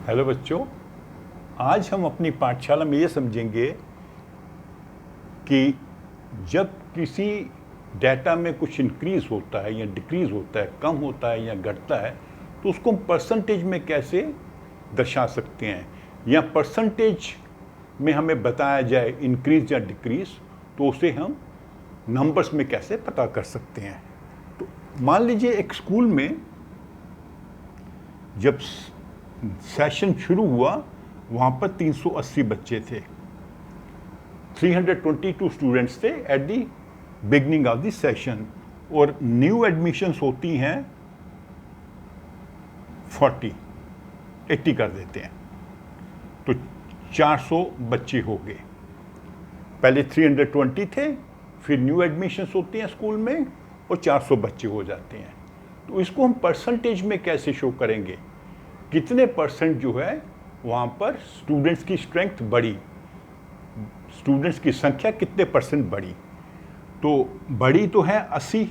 Hello बच्चों, आज हम अपनी पाठशाला में ये समझेंगे कि जब किसी डाटा में कुछ इंक्रीज होता है या डिक्रीज होता है, कम होता है या घटता है, तो उसको हम परसेंटेज में कैसे दर्शा सकते हैं, या परसेंटेज में हमें बताया जाए इंक्रीज या डिक्रीज, तो उसे हम नंबर्स में कैसे पता कर सकते हैं। तो मान लीजिए एक स्कूल में जब सेशन शुरू हुआ, वहाँ पर 380 बच्चे थे, 322 स्टूडेंट्स थे at the beginning of the session, और न्यू एडमिशन्स होती हैं 80 कर देते हैं, तो 400 बच्चे हो गए। पहले 320 थे, फिर न्यू एडमिशन्स होती हैं स्कूल में और 400 बच्चे हो जाते हैं। तो इसको हम परसेंटेज में कैसे शो करेंगे, कितने परसेंट जो है वहाँ पर स्टूडेंट्स की स्ट्रेंथ बढ़ी, स्टूडेंट्स की संख्या कितने परसेंट बढ़ी। तो बढ़ी तो है 80,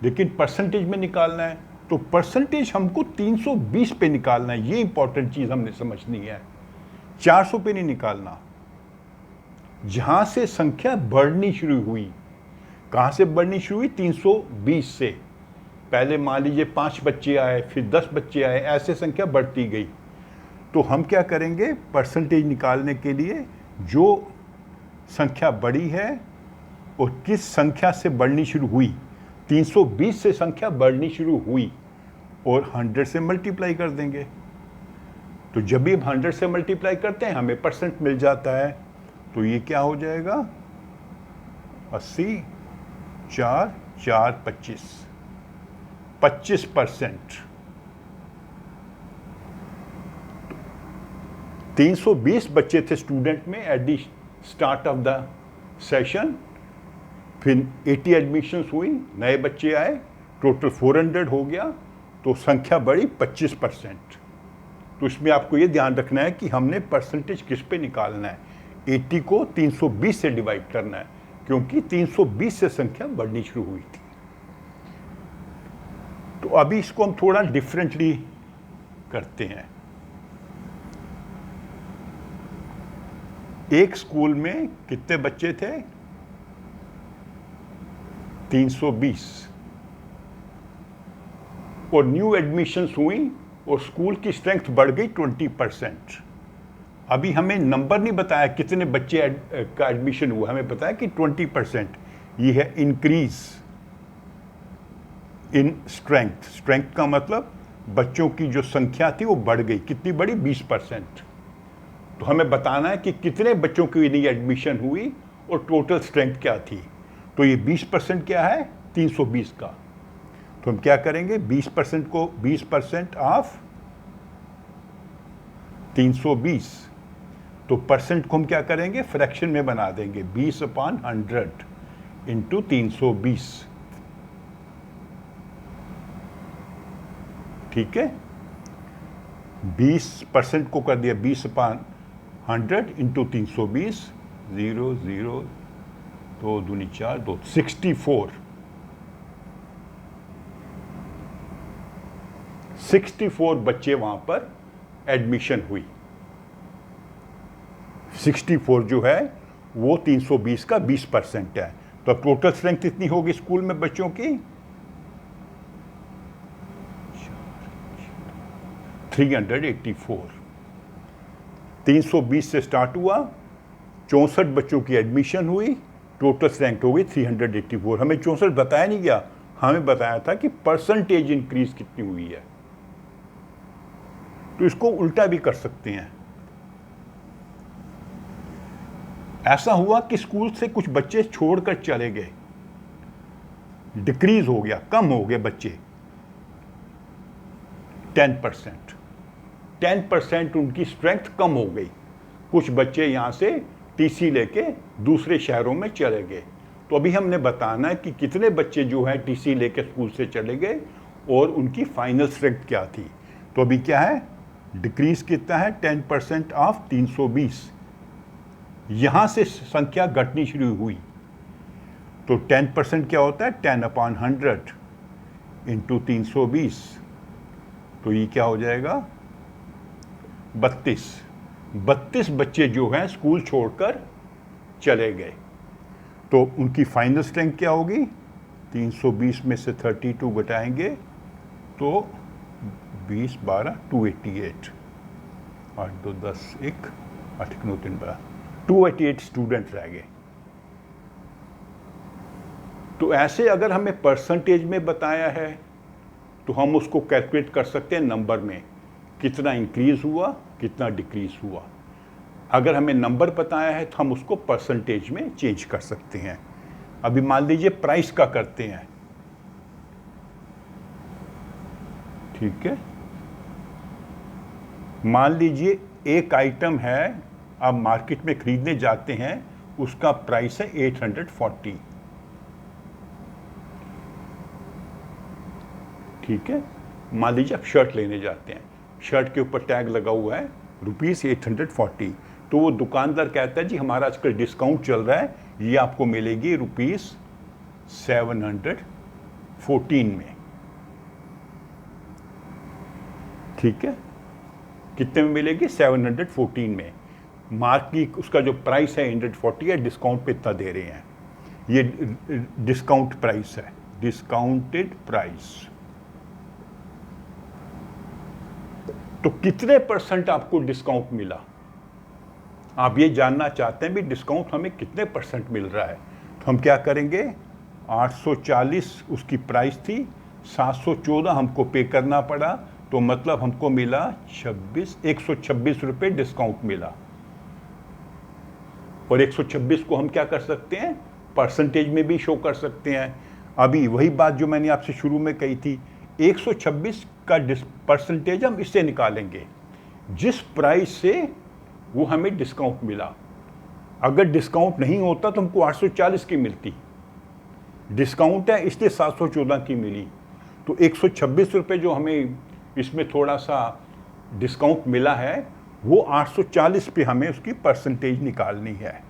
लेकिन परसेंटेज में निकालना है, तो परसेंटेज हमको 320 पे निकालना है। ये इंपॉर्टेंट चीज़ हमने समझनी है, 400 पे नहीं निकालना। जहाँ से संख्या बढ़नी शुरू हुई, कहाँ से बढ़नी शुरू हुई, 320 से। पहले मान लीजिए 5 बच्चे आए, फिर 10 बच्चे आए, ऐसे संख्या बढ़ती गई। तो हम क्या करेंगे, परसेंटेज निकालने के लिए जो संख्या बढ़ी है और किस संख्या से बढ़नी शुरू हुई, 320 से संख्या बढ़नी शुरू हुई और 100 से मल्टीप्लाई कर देंगे। तो जब भी हम 100 से मल्टीप्लाई करते हैं हमें परसेंट मिल जाता है। तो ये क्या हो जाएगा, 80 4 4 25%। 320 बच्चे थे स्टूडेंट में at the start of the session, फिर 80 एडमिशन्स हुई, नए बच्चे आए, टोटल 400 हो गया, तो संख्या बढ़ी 25%। तो इसमें आपको ये ध्यान रखना है कि हमने परसेंटेज किस पे निकालना है, 80 को 320 से डिवाइड करना है, क्योंकि 320 से संख्या बढ़नी शुरू हुई थी। तो अभी इसको हम थोड़ा डिफरेंटली करते हैं। एक स्कूल में कितने बच्चे थे, 320, और न्यू एडमिशन्स हुई और स्कूल की स्ट्रेंथ बढ़ गई 20%। अभी हमें नंबर नहीं बताया कितने बच्चे का एडमिशन हुआ, हमें बताया कि 20%। ये है इंक्रीज इन स्ट्रेंथ। स्ट्रेंथ का मतलब बच्चों की जो संख्या थी वो बढ़ गई, कितनी बढ़ी, 20%। तो हमें बताना है कि कितने बच्चों की नई एडमिशन हुई और टोटल स्ट्रेंथ क्या थी। तो ये 20% क्या है, 320 का। तो हम क्या करेंगे, 20% को 20% ऑफ 320, तो परसेंट को हम क्या करेंगे, फ्रैक्शन में बना देंगे, 20/100 इंटू 320। ठीक है, 20% को कर दिया 20/100 इंटू 320, 0 0 2 दूनी 4 2, 64 बच्चे वहां पर एडमिशन हुई। 64 जो है वो 320 का 20% है। तो अब टोटल स्ट्रेंथ कितनी होगी स्कूल में बच्चों की, 384। 320 से स्टार्ट हुआ, 64 बच्चों की एडमिशन हुई, टोटल स्ट्रेंथ हो गई 384। हमें 64 बताया नहीं गया, हमें बताया था कि परसेंटेज इंक्रीज कितनी हुई है। तो इसको उल्टा भी कर सकते हैं। ऐसा हुआ कि स्कूल से कुछ बच्चे छोड़कर चले गए, डिक्रीज हो गया, कम हो गए बच्चे, 10%। 10% उनकी स्ट्रेंथ कम हो गई। कुछ बच्चे यहाँ से टीसी लेके दूसरे शहरों में चले गए। तो अभी हमने बताना है कि कितने बच्चे जो हैं टीसी लेके स्कूल से चले गए और उनकी फाइनल स्ट्रेंथ क्या थी। तो अभी क्या है, डिक्रीज कितना है, 10% ऑफ 320। यहाँ से संख्या घटनी शुरू हुई, तो 10% क्या होता है, 10/100 इंटू 320। तो ये क्या हो जाएगा, 32 बच्चे जो हैं स्कूल छोड़कर चले गए, तो उनकी फाइनल स्ट्रेंथ क्या होगी? 320 में से 32 घटाएंगे तो 20 12 288, 8 2 10 1 8 9 3 12 288 स्टूडेंट रह गए। तो ऐसे अगर हमें परसेंटेज में बताया है तो हम उसको कैलकुलेट कर सकते हैं नंबर में, कितना इंक्रीज हुआ कितना डिक्रीज हुआ। अगर हमें नंबर बताया है तो हम उसको परसेंटेज में चेंज कर सकते हैं। अभी मान लीजिए प्राइस का करते हैं, ठीक है। मान लीजिए एक आइटम है, आप मार्केट में खरीदने जाते हैं, उसका प्राइस है 840, ठीक है। मान लीजिए आप शर्ट लेने जाते हैं, शर्ट के ऊपर टैग लगा हुआ है ₹840, तो वो दुकानदार कहता है जी हमारा आजकल डिस्काउंट चल रहा है, ये आपको मिलेगी ₹714 में, ठीक है। कितने में मिलेगी? 714 में। मार्केट उसका जो प्राइस है 140 है, डिस्काउंट पे इतना दे रहे हैं, ये डिस्काउंट प्राइस है, डिस्काउंटेड प्राइस। तो कितने परसेंट आपको डिस्काउंट मिला? आप ये जानना चाहते हैं भी डिस्काउंट हमें कितने परसेंट मिल रहा है, तो हम क्या करेंगे? 840 उसकी प्राइस थी, 714 हमको पे करना पड़ा, तो मतलब हमको मिला 126 रुपये डिस्काउंट मिला। और 126 को हम क्या कर सकते हैं? परसेंटेज में भी शो कर सकते हैं। अभी वही बात जो मैंने आपसे शुरू में कही थी, 126 का परसेंटेज हम इससे निकालेंगे जिस प्राइस से वो हमें डिस्काउंट मिला। अगर डिस्काउंट नहीं होता तो हमको 840 की मिलती, डिस्काउंट है इसलिए 714 की मिली, तो 126 रुपये जो हमें इसमें थोड़ा सा डिस्काउंट मिला है, वो 840 पे हमें उसकी परसेंटेज निकालनी है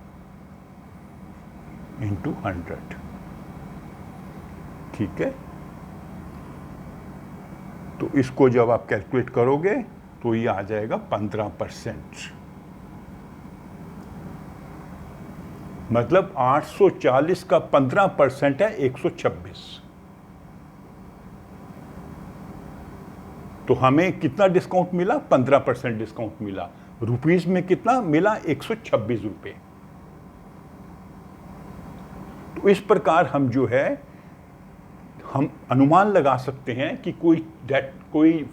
इंटू 100, ठीक है। तो इसको जब आप कैलकुलेट करोगे तो ये आ जाएगा 15%, मतलब 840 का 15% है 126। तो हमें कितना डिस्काउंट मिला? 15% डिस्काउंट मिला। रुपीस में कितना मिला? 126 रुपये। तो इस प्रकार हम जो है हम अनुमान लगा सकते हैं कि कोई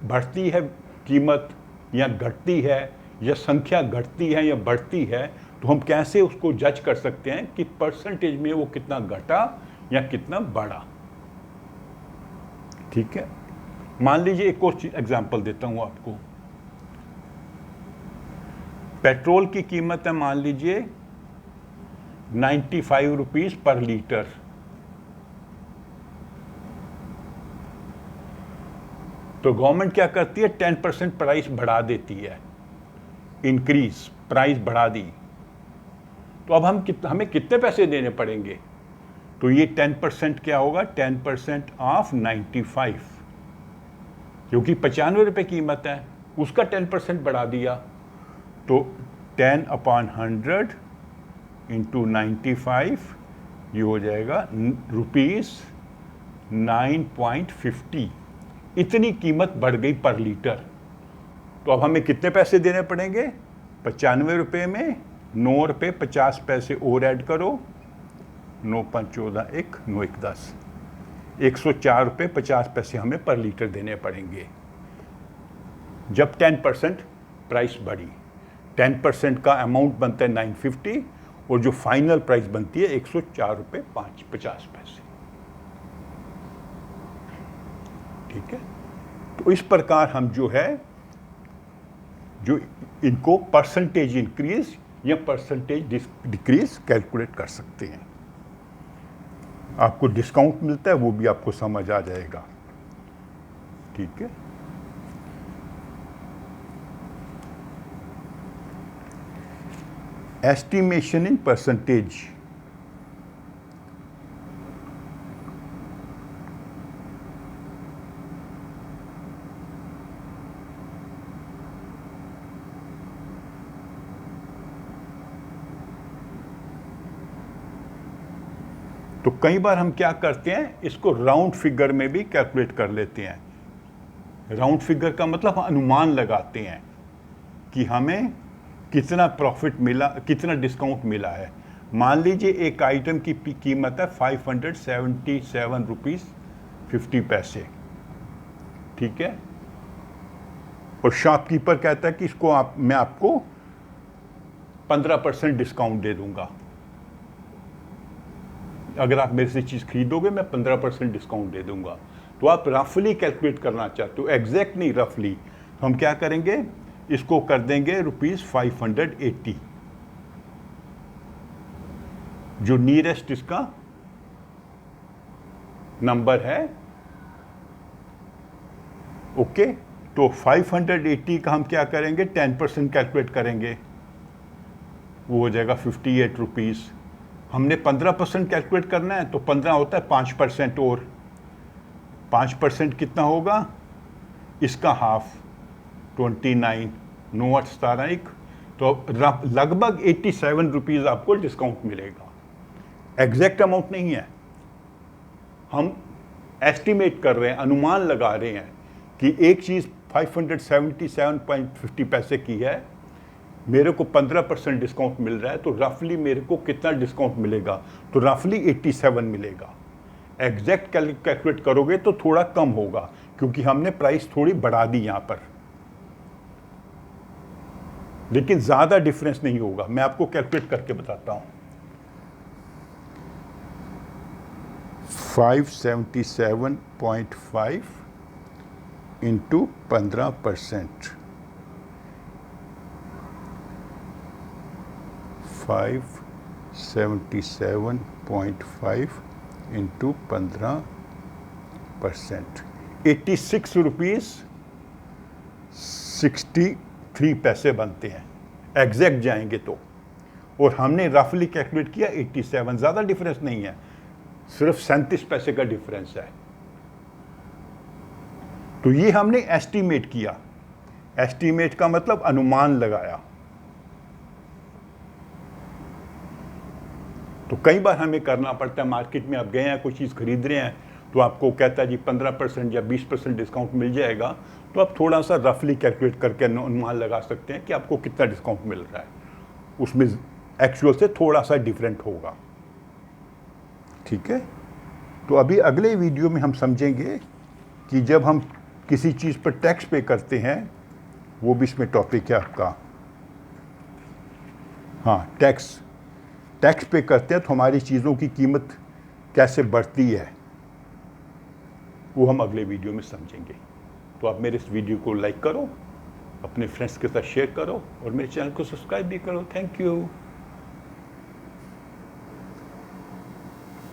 बढ़ती है कीमत या घटती है, या संख्या घटती है या बढ़ती है, तो हम कैसे उसको जज कर सकते हैं कि परसेंटेज में वो कितना घटा या कितना बढ़ा, ठीक है। मान लीजिए एक और एग्जांपल देता हूं आपको। पेट्रोल की कीमत है मान लीजिए 95 रुपीज पर लीटर, तो गवर्नमेंट क्या करती है? 10% प्राइस बढ़ा देती है, इंक्रीज प्राइस बढ़ा दी। तो अब हमें कितने पैसे देने पड़ेंगे? तो ये 10% क्या होगा? 10% ऑफ 95, क्योंकि 95 रुपये कीमत है, उसका 10% बढ़ा दिया, तो 10/100 इंटू 95, ये हो जाएगा ₹9.50। इतनी कीमत बढ़ गई पर लीटर। तो अब हमें कितने पैसे देने पड़ेंगे? 95 रुपये में 9 रुपये 50 पैसे और ऐड करो, 9 5 14 1 9 1 10, 104 रुपये 50 पैसे हमें पर लीटर देने पड़ेंगे जब 10% प्राइस बढ़ी। 10% का अमाउंट बनता है 950 और जो फाइनल प्राइस बनती है 104 रुपये 50 पैसे, ठीक है। तो इस प्रकार हम जो है जो इनको परसेंटेज इंक्रीज या परसेंटेज डिक्रीज कैलकुलेट कर सकते हैं। आपको डिस्काउंट मिलता है वो भी आपको समझ आ जाएगा, ठीक है। एस्टिमेशन इन परसेंटेज, तो कई बार हम क्या करते हैं, इसको राउंड फिगर में भी कैलकुलेट कर लेते हैं। राउंड फिगर का मतलब अनुमान लगाते हैं कि हमें कितना प्रॉफिट मिला, कितना डिस्काउंट मिला है। मान लीजिए एक आइटम की कीमत है 577 रुपीज़ 50 पैसे, ठीक है, और शॉपकीपर कहता है कि इसको मैं आपको 15% डिस्काउंट दे दूंगा, अगर आप मेरे से चीज़ खरीदोगे मैं 15% डिस्काउंट दे दूंगा। तो आप रफली कैलकुलेट करना चाहते हो, एग्जैक्ट नहीं, रफली। तो हम क्या करेंगे, इसको कर देंगे ₹580, जो नियरेस्ट इसका नंबर है। ओके, तो 580 का हम क्या करेंगे, 10% कैलकुलेट करेंगे, वो हो जाएगा 58 रुपीज़। हमने 15% कैलकुलेट करना है, तो 15 होता है 5%, और 5% कितना होगा, इसका हाफ 29, 9 8 17, तो लगभग 87 रुपीज़ आपको डिस्काउंट मिलेगा। एग्जैक्ट अमाउंट नहीं है, हम एस्टिमेट कर रहे हैं, अनुमान लगा रहे हैं कि एक चीज़ 577.50 पैसे की है, मेरे को 15% डिस्काउंट मिल रहा है, तो रफली मेरे को कितना डिस्काउंट मिलेगा, तो रफली 87 मिलेगा। एग्जैक्ट कैलकुलेट करोगे तो थोड़ा कम होगा, क्योंकि हमने प्राइस थोड़ी बढ़ा दी यहाँ पर, लेकिन ज़्यादा डिफरेंस नहीं होगा। मैं आपको कैलकुलेट करके बताता हूँ। 577.5 इंटू 15%, 577.5 इंटू 15%, 86 रुपीज़ 63 पैसे बनते हैं, एग्जैक्ट जाएंगे तो। और हमने रफली कैलकुलेट किया 87, ज़्यादा डिफरेंस नहीं है, सिर्फ 37 पैसे का डिफरेंस है। तो ये हमने एस्टीमेट किया। एस्टीमेट का मतलब अनुमान लगाया। तो कई बार हमें करना पड़ता है, मार्केट में आप गए हैं, कोई चीज़ खरीद रहे हैं, तो आपको कहता है जी 15% या 20% डिस्काउंट मिल जाएगा, तो आप थोड़ा सा रफली कैलकुलेट करके अनुमान लगा सकते हैं कि आपको कितना डिस्काउंट मिल रहा है। उसमें एक्चुअल से थोड़ा सा डिफरेंट होगा, ठीक है। तो अभी अगले वीडियो में हम समझेंगे कि जब हम किसी चीज़ पर टैक्स पे करते हैं, वो भी इसमें टॉपिक है आपका। हाँ, टैक्स पे करते हैं तो हमारी चीज़ों की कीमत कैसे बढ़ती है, वो हम अगले वीडियो में समझेंगे। तो आप मेरे इस वीडियो को लाइक करो, अपने फ्रेंड्स के साथ शेयर करो, और मेरे चैनल को सब्सक्राइब भी करो। Thank you.